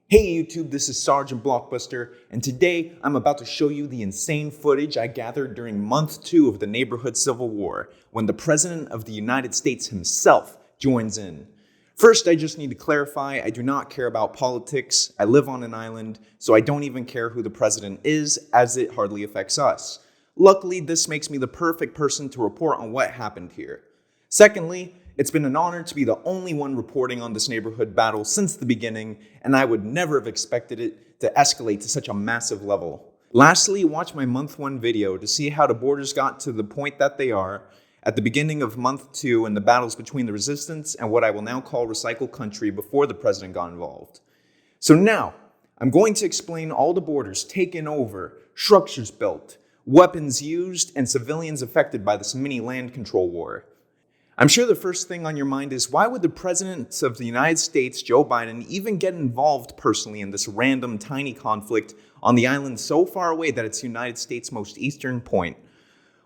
Hey YouTube, this is Sergeant Blockbuster, and today I'm about to show you the insane footage I gathered during month 2 of the neighborhood civil war, when the President of the United States himself joins in. First, I just need to clarify, I do not care about politics, I live on an island, so I don't even care who the president is, as it hardly affects us. Luckily, this makes me the perfect person to report on what happened here. Secondly, it's been an honor to be the only one reporting on this neighborhood battle since the beginning, and I would never have expected it to escalate to such a massive level. Lastly, watch my month 1 video to see how the borders got to the point that they are at the beginning of month 2 and the battles between the resistance and what I will now call recycled country before the president got involved. So now, I'm going to explain all the borders taken over, structures built, weapons used, and civilians affected by this mini land control war. I'm sure the first thing on your mind is, why would the President of the United States, Joe Biden, even get involved personally in this random tiny conflict on the island so far away that it's the United States' most eastern point?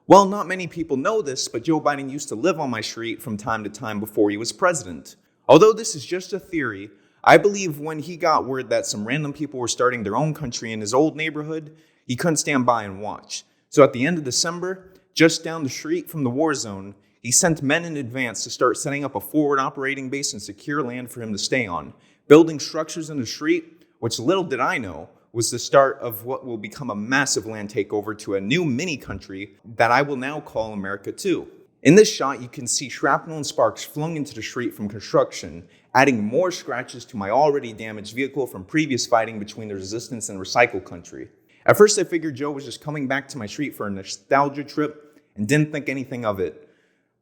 Well, not many people know this, but Joe Biden used to live on my street from time to time before he was president. Although this is just a theory, I believe when he got word that some random people were starting their own country in his old neighborhood, he couldn't stand by and watch. So at the end of December, just down the street from the war zone, he sent men in advance to start setting up a forward operating base and secure land for him to stay on, building structures in the street, which little did I know was the start of what will become a massive land takeover to a new mini country that I will now call America 2. In this shot, you can see shrapnel and sparks flung into the street from construction, adding more scratches to my already damaged vehicle from previous fighting between the resistance and recycled country. At first, I figured Joe was just coming back to my street for a nostalgia trip and didn't think anything of it.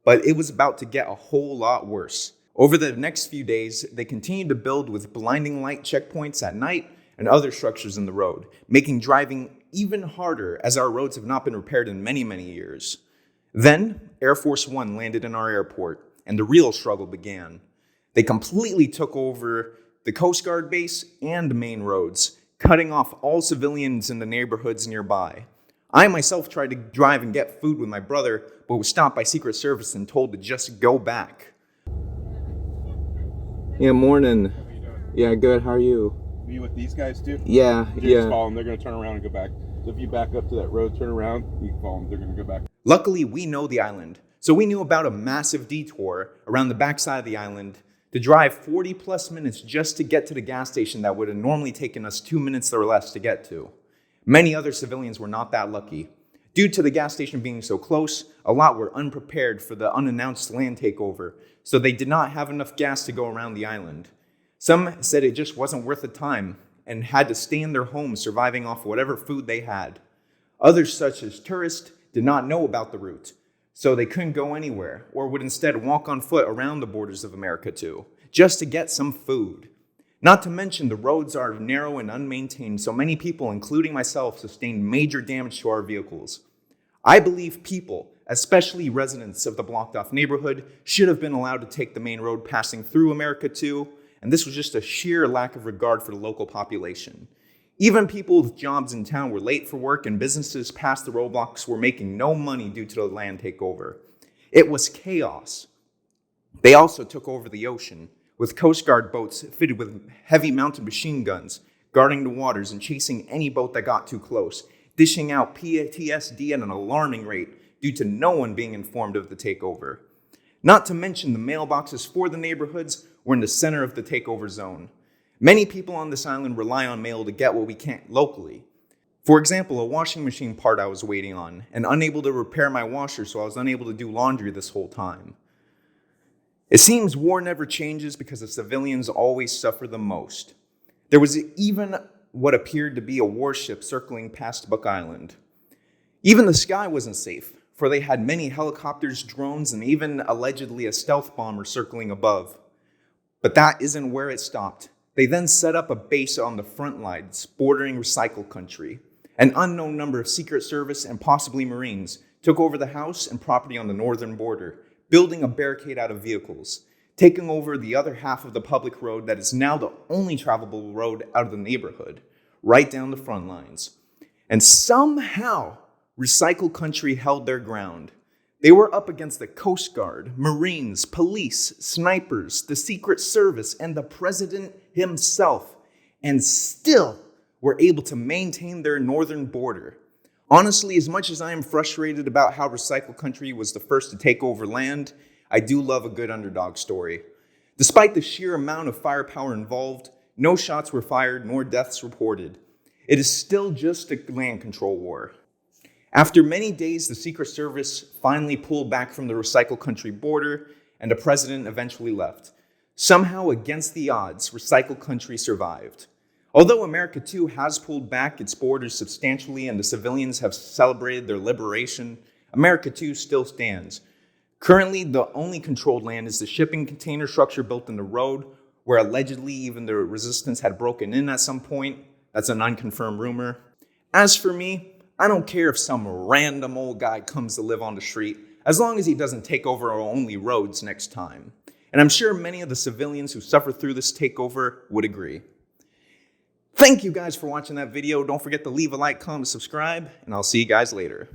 But it was about to get a whole lot worse. Over the next few days, they continued to build with blinding light checkpoints at night and other structures in the road, making driving even harder as our roads have not been repaired in many, many years. Then, Air Force One landed in our airport, and the real struggle began. They completely took over the Coast Guard base and the main roads, cutting off all civilians in the neighborhoods nearby. I myself tried to drive and get food with my brother, but was stopped by Secret Service and told to just go back. Yeah, morning. How you doing? Yeah, good. How are you? Are you with these guys too? Yeah. Just follow them. They're going to turn around and go back. So if you back up to that road, turn around, you can follow them. They're going to go back. Luckily, we know the island, so we knew about a massive detour around the backside of the island to drive 40 plus minutes just to get to the gas station that would have normally taken us 2 minutes or less to get to. Many other civilians were not that lucky. Due to the gas station being so close, a lot were unprepared for the unannounced land takeover, so they did not have enough gas to go around the island. Some said it just wasn't worth the time and had to stay in their homes surviving off whatever food they had. Others, such as tourists, did not know about the route, so they couldn't go anywhere or would instead walk on foot around the borders of America too, just to get some food. Not to mention the roads are narrow and unmaintained, so many people, including myself, sustained major damage to our vehicles. I believe people, especially residents of the blocked off neighborhood, should have been allowed to take the main road passing through America too, and this was just a sheer lack of regard for the local population. Even people with jobs in town were late for work, and businesses past the roadblocks were making no money due to the land takeover. It was chaos. They also took over the ocean, with Coast Guard boats fitted with heavy mounted machine guns, guarding the waters and chasing any boat that got too close, dishing out PTSD at an alarming rate due to no one being informed of the takeover. Not to mention the mailboxes for the neighborhoods were in the center of the takeover zone. Many people on this island rely on mail to get what we can't locally. For example, a washing machine part I was waiting on and unable to repair my washer, so I was unable to do laundry this whole time. It seems war never changes because the civilians always suffer the most. There was even what appeared to be a warship circling past Buck Island. Even the sky wasn't safe, for they had many helicopters, drones, and even allegedly a stealth bomber circling above. But that isn't where it stopped. They then set up a base on the front lines, bordering recycled country. An unknown number of Secret Service and possibly Marines took over the house and property on the northern border, building a barricade out of vehicles, taking over the other half of the public road that is now the only travelable road out of the neighborhood, right down the front lines. And somehow, recycled country held their ground. They were up against the Coast Guard, Marines, police, snipers, the Secret Service, and the president himself. and still were able to maintain their northern border. Honestly, as much as I am frustrated about how Recycle Country was the first to take over land, I do love a good underdog story. Despite the sheer amount of firepower involved, no shots were fired nor deaths reported. It is still just a land control war. After many days, the Secret Service finally pulled back from the Recycle Country border, and the president eventually left. Somehow, against the odds, Recycle Country survived. Although America too has pulled back its borders substantially and the civilians have celebrated their liberation, America too still stands. Currently, the only controlled land is the shipping container structure built in the road, where allegedly even the resistance had broken in at some point. That's an unconfirmed rumor. As for me, I don't care if some random old guy comes to live on the street, as long as he doesn't take over our only roads next time. And I'm sure many of the civilians who suffered through this takeover would agree. Thank you guys for watching that video. Don't forget to leave a like, comment, subscribe, and I'll see you guys later.